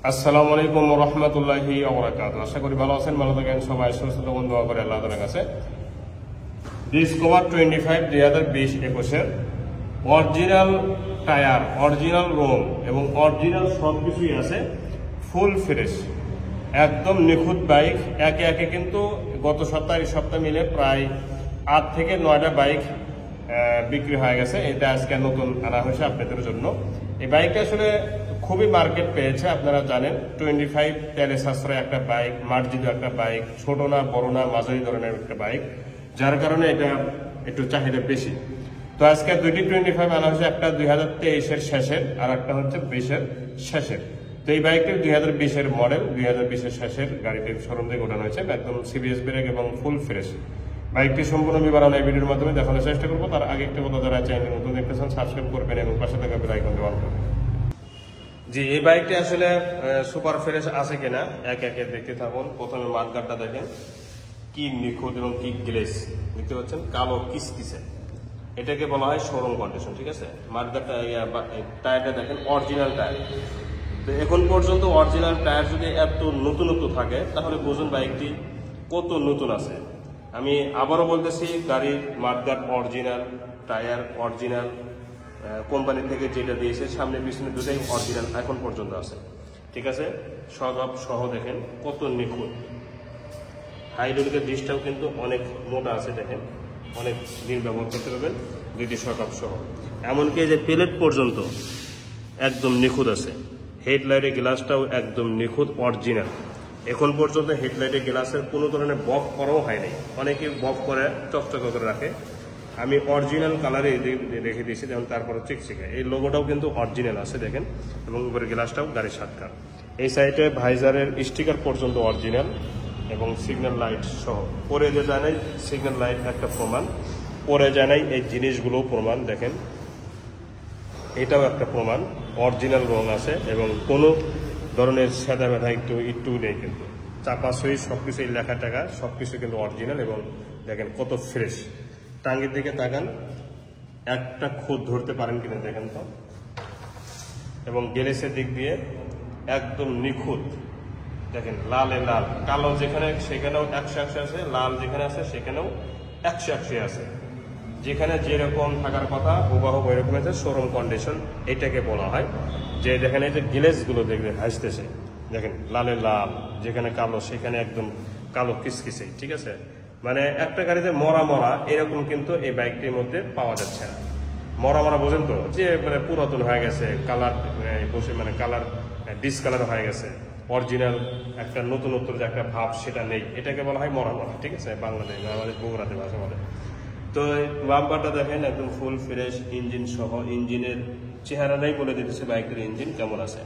আসসালামু আলাইকুম ওয়া রাহমাতুল্লাহি ওয়া বারাকাতুহু। আশা করি ভালো আছেন, ভালো থাকেন সবাই, সুস্থ থাকুন, দোয়া করে আল্লাহ তাআলার কাছে। ডিসকভার 25 2020-21 এর অরিজিনাল টায়ার, অরিজিনাল রং এবং অরিজিনাল সবকিছুই আছে, ফুল ফ্রেশ, একদম নিখুঁত বাইক। একে একে কিন্তু গত সপ্তাহ এই সপ্তাহ মিলে প্রায় 8 থেকে 9টা বাইক বিক্রি হয়ে গেছে। এটা আজকে নতুন আনা হয়েছে আপনাদের জন্য। এই বাইকটা আসলে খুবই মার্কেট পেয়েছে, আপনারা জানেন। 25 তেলে সাশ্রয় একটা বাইক, মার্জিত একটা বাইক, ছোট না বড় না মাঝারি ধরনের একটা বাইক, যার কারণে এটা একটু চাহিদা বেশি। তো আজকে দুইটি 25 আনা হয়েছে, একটা 2023-এর শেষের আর একটা হচ্ছে 20-এর শেষের। তো এই বাইকটি 2020-এর মডেল, 2020-এর শেষের গাড়িটি শোরুম থেকে ওঠানো হয়েছে, একদম সিবিএস ব্রেক এবং ফুল ফ্রেশ। বাইকটি সম্পূর্ণ বিবরণ এই ভিডিওর মাধ্যমে দেখানোর চেষ্টা করবো। তার আগে একটা কথা, যারা চ্যানেল নতুন দেখতেছেন সাবস্ক্রাইব করবেন এবং পাশে থাকা বেল আইকনটি অন করবেন। জি, এই বাইকটি আসলে সুপার ফ্রেশ আছে কিনা একে একে দেখতে থাকুন। প্রথমে মাঠগাটটা দেখেন, কি নিখুঁত এবং কি গ্লেস দেখতে পাচ্ছেন, কালো কিসকিসে। এটাকে বলা হয় শোরুম কন্ডিশন, ঠিক আছে। মাঠগাটটা টায়ারটা দেখেন, অরিজিনাল টায়ার। তো এখন পর্যন্ত অরিজিনাল টায়ার যদি এত নতুনত্ব থাকে তাহলে বুঝুন বাইকটি কত নতুন আছে। আমি আবারও বলতেছি, গাড়ির মাঠগাট অরিজিনাল, টায়ার অরিজিনাল, কোম্পানি থেকে যেটা দিয়েছে সামনে পিছনে দুটাই অরিজিনাল এখন পর্যন্ত আছে, ঠিক আছে। সব সহ দেখেন কত নিখুঁত। হাইড্রোলিকের ডিশটাও কিন্তু অনেক মোটা আছে, দেখেন অনেক দিন ব্যবহার করতে পারবেন দুইটি সকাপ সহ। এমনকি যে প্লেট পর্যন্ত একদম নিখুঁত আছে। হেডলাইটের গ্লাসটাও একদম নিখুঁত অরিজিনাল। এখন পর্যন্ত হেডলাইটের গ্লাসের কোনো ধরনের বফ করাও হয়নি। অনেকে বফ করে চকচক করে রাখে, আমি অরিজিনাল কালারে রেখে দিয়েছি, যেমন তারপরে চিকচিকা। এই লোগোটাও কিন্তু অরিজিনাল আছে দেখেন, এবং উপরের গ্লাসটাও গাড়ির সাতকার। এই সাইডে ভাইজারের স্টিকার পর্যন্ত অরিজিনাল এবং সিগন্যাল লাইট সহ। পরে যে জানাই সিগন্যাল লাইট একটা প্রমাণ, পরে জানাই এই জিনিসগুলোও প্রমাণ, দেখেন এটাও একটা প্রমাণ। অরিজিনাল রং আছে এবং কোনো ধরনের সাদা ব্যথা একটু নেই, কিন্তু চাপা সুইচ সবকিছু, লেখা টাকা সবকিছু কিন্তু অরিজিনাল। এবং দেখেন কত ফ্রেশ। টাঙ্গির দিকে তাকান, একটা খুদ ধরতে পারেন কিনা দেখেন তো। এবং গ্যারেজের দিক দিয়ে একদম নিখুঁত, দেখেন লালে লাল, কালো যেখানে সেখানেও 100 আছে, লাল যেখানে আছে সেখানেও 100 আছে। যেখানে যেরকম থাকার কথা হুবাহুব ওইরকম আছে, শোরুম কন্ডিশন এটাকে বলা হয়। যে দেখেন এই যে গ্লেজগুলো দেখবেন হাসতেছে, দেখেন লালে লাল, যেখানে কালো সেখানে একদম কালো কিসকিসে, ঠিক আছে। মানে একটা গাড়িতে মরা মরা এরকম কিন্তু এই বাইকটির মধ্যে পাওয়া যাচ্ছে না। মরা মরা বোঝেন তো, যে মানে পুরাতন হয়ে গেছে, কালার বসে মানে কালার ডিসকালার হয়ে গেছে, অরিজিনাল একটা নতুনত্ব যে একটা ভাব সেটা নেই, এটাকে বলা হয় মরা মরা, ঠিক আছে। বাংলাদেশে আমাদের বগুড়াতে ভাষা বলে। তো বাম্পারটা দেখেন একদম ফুল ফ্রেশ, ইঞ্জিন সহ। ইঞ্জিনের চেহারা নেই বলে দিতেছে বাইকটির ইঞ্জিন কেমন আছে।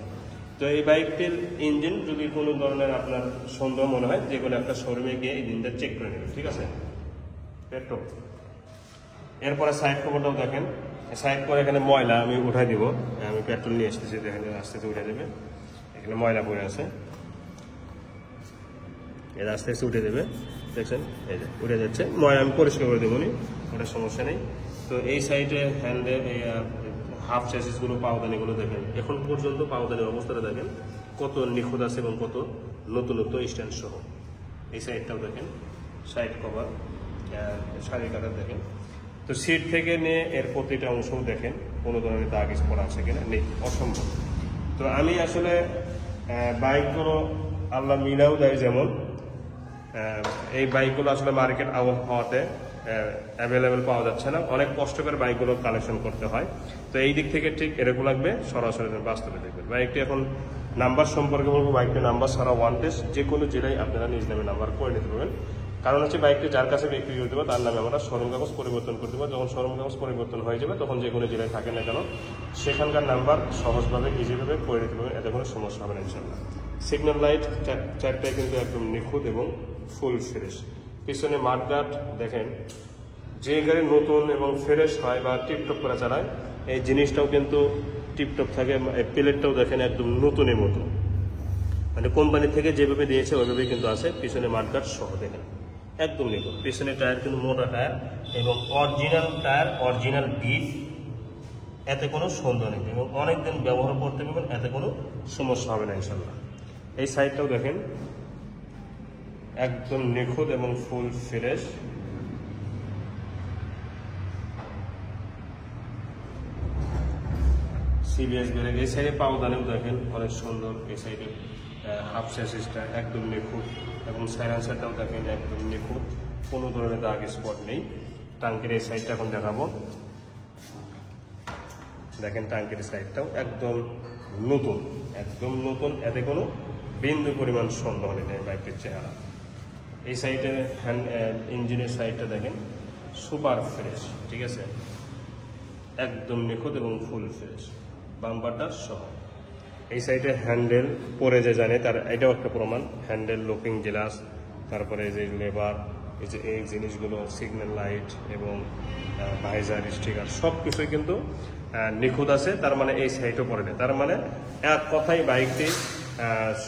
তো এই বাইকটির ইঞ্জিন যদি কোনো ধরনের আপনার সন্দেহ মনে হয়, যে কোনো একটা শোরুমে গিয়ে ইঞ্জিনটা চেক করে নেবেন, ঠিক আছে। পেট্রোল। এরপরে সাইড কভারটাও দেখেন, সাইড করে এখানে ময়লা আমি উঠাই দিব। আমি পেট্রোল নিয়ে এসেছি, দেখেন আস্তে আস্তে উঠে দেবে। এখানে ময়লা পড়ে আছে, এটা আস্তে আস্তে উঠে দেবে, দেখছেন এই যে উঠে যাচ্ছে। ময়লা আমি পরিষ্কার করে দেবো নি, ওটা সমস্যা নেই। তো এই সাইডে হ্যান্ডেল, এই হাফ চ্যাসিসগুলো, পাওদানিগুলো দেখেন এখন পর্যন্ত পাওদানির অবস্থাটা দেখেন কত নিখুঁত আছে এবং কত নতুনত্ব স্ট্যান্ড সহ। এই সাইডটাও দেখেন, সাইড কভার, শাড়ি কাটার দেখেন। তো সিট থেকে নিয়ে এর প্রতিটা অংশও দেখেন কোনো ধরনের দাগ স্পট আছে কিনা, নেই, অসম্ভব। তো আমি আসলে বাইকগুলো আল্লাহ মিলাও দেয়, যেমন এই বাইকগুলো আসলে মার্কেট আউট হওয়াতে অ্যাভেলেবেল পাওয়া যাচ্ছে না, অনেক কষ্ট করে বাইকগুলো কালেকশন করতে হয়। তো এই দিক থেকে ঠিক এরকম লাগবে, সরাসরি বাস্তবে দেখবেন। বাইকটি এখন নাম্বার সম্পর্কে বলবো, বাইকটি নাম্বার ছাড়া ওয়ান টেস্ট, যে কোনো জেলায় আপনারা নিজ নামে নাম্বার করে নিতে পারবেন। কারণ হচ্ছে বাইকটি যার কাছে বিক্রি করে দেবো তার নামে আমরা শোরুম কাগজ পরিবর্তন করে দেবো। যখন শোরুম কাগজ পরিবর্তন হয়ে যাবে তখন যে কোনো জেলায় থাকে না কেন সেখানকার নাম্বার সহজভাবে ইজিভাবে করে দিতে পারবেন, এতে কোনো সমস্যা হবে না ইনশাল্লাহ। সিগন্যাল লাইট চারটায় কিন্তু একদম নিখুঁত এবং ফুল ফ্রেশ। পিছনে মাঠগাট দেখেন, যে গাড়ি নতুন এবং ফ্রেশ হয় বা টিপটপ করে চালায় এই জিনিসটাও কিন্তু টিপটপ থাকে। প্লেটটাও দেখেন একদম নতুনের মতো, মানে কোম্পানি থেকে যেভাবে দিয়েছে ওইভাবেই কিন্তু আছে। পিছনে মাঠগাট সহ দেখেন একদম নিখুঁত। পিছনে টায়ার কিন্তু মোটা টায়ার এবং অরিজিনাল টায়ার, অরিজিনাল বিট, এতে কোনো সন্দেহ নেই এবং অনেকদিন ব্যবহার করতে পারবেন, এতে কোনো সমস্যা হবে না ইনশাল্লাহ। এই সাইডটাও দেখেন একদম নিখুঁত এবং ফুল ফ্রেশ। CBS brake. এই সাইডে পাউদানেও দেখেন অনেক সুন্দর। এই সাইডে হাফ স্যাসিসটা একদম নিখুঁত এবং সাইলেন্সারটাও দেখেন একদম নিখুঁত, কোনো ধরনের দাগ স্পট নেই। টাঙ্কির এই সাইডটা এখন দেখাবো, দেখেন টাঙ্কির সাইডটাও একদম নতুন, একদম নতুন, এতে কোনো বিন্দু পরিমাণ সন্দেহ নেই বাইকটির চেহারা। এই সাইডে ইঞ্জিনের সাইডটা দেখেন সুপার ফ্রেশ, ঠিক আছে, একদম নিখুঁত এবং ফুল ফ্রেশ, বাম্পারটা সহ। এই সাইডে হ্যান্ডেল পরে যে জানে তার এটাও একটা প্রমাণ। হ্যান্ডেল, লুকিং গ্লাস, তারপরে যে লেবার, এই যে এই জিনিসগুলো, সিগন্যাল লাইট এবং ভাইজার স্টিকার সব কিছুই কিন্তু নিখুঁত আছে। তার মানে এই সাইডও পরে নেই, তার মানে এক কথাই বাইকটি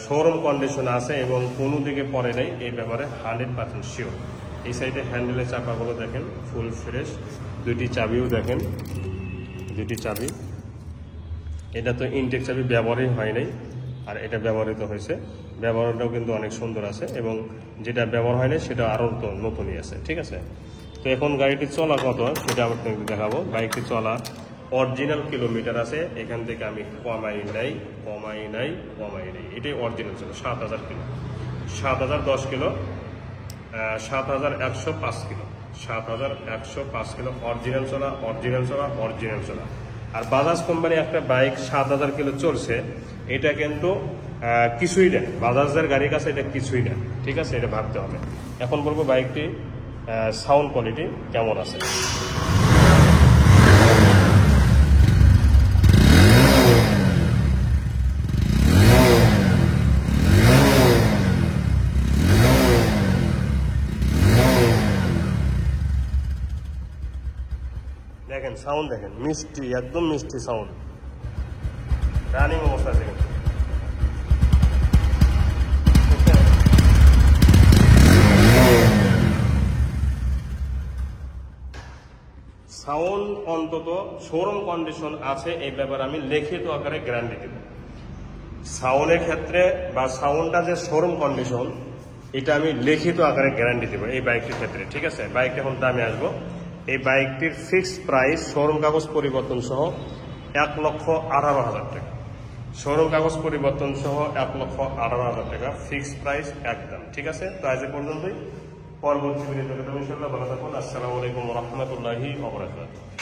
শোরুম কন্ডিশন আছে এবং কোনো দিকে পরে নেই, এই ব্যাপারে 100% শিওর। এই সাইডে হ্যান্ডেলের চাপাগুলো দেখেন ফুল ফ্রেশ, দুইটি চাবিও দেখেন, দুইটি চাবি। এটা তো ইনটেক চাবি, ব্যবহারই হয় নাই, আর এটা ব্যবহৃত হয়েছে, ব্যবহারটাও কিন্তু অনেক সুন্দর আছে এবং যেটা ব্যবহার হয় নাই সেটা আরও তো নতুনই আছে, ঠিক আছে। তো এখন গাড়িটি চলা কত সেটা আপনাকে দেখাবো। বাইকটি চলা অরিজিনাল কিলোমিটার আছে, এখান থেকে আমি কমাই নাই, এটাই অরিজিনাল ছিল 7000 kilo, 7010 kilo, 7105 kilo, 7105 kilo original চলা। আর বাজাজ কোম্পানি একটা বাইক 7000 কিলো চলছে, এটা কিন্তু কিছুই না, বাজাজের গাড়ির কাছে এটা কিছুই না, ঠিক আছে, এটা ভাবতে হবে। এখন বলবো বাইকটি সাউন্ড কোয়ালিটি কেমন আছে। দেখেন সাউন্ড দেখেন, মিষ্টি, একদম মিষ্টি সাউন্ড, রানিং অবস্থা আছে কিন্তু। সাউন্ড অন্তত শোরুম কন্ডিশন আছে, এই ব্যাপারে আমি লিখিত আকারে গ্যারান্টি দেব। সাউন্ডের ক্ষেত্রে বা সাউন্ডটা যে শোরুম কন্ডিশন, এটা আমি লিখিত আকারে গ্যারান্টি দেবো এই বাইকটির ক্ষেত্রে, ঠিক আছে। বাইকটা এখন দামে আসবো। এই বাইকটির ফিক্সড প্রাইস শোরুম কাগজ পরিবর্তন সহ 1,18,000 টাকা, শোরুম কাগজ পরিবর্তন সহ 1,18,000 টাকা ফিক্সড প্রাইস একদম, ঠিক আছে। তো আজ পর্যন্তই, পরবর্তী ভিডিওতে ইনশাআল্লাহ ভালো থাকুন। আসসালামু আলাইকুম ওয়া রাহমাতুল্লাহি ওয়া বারাকাতুহু।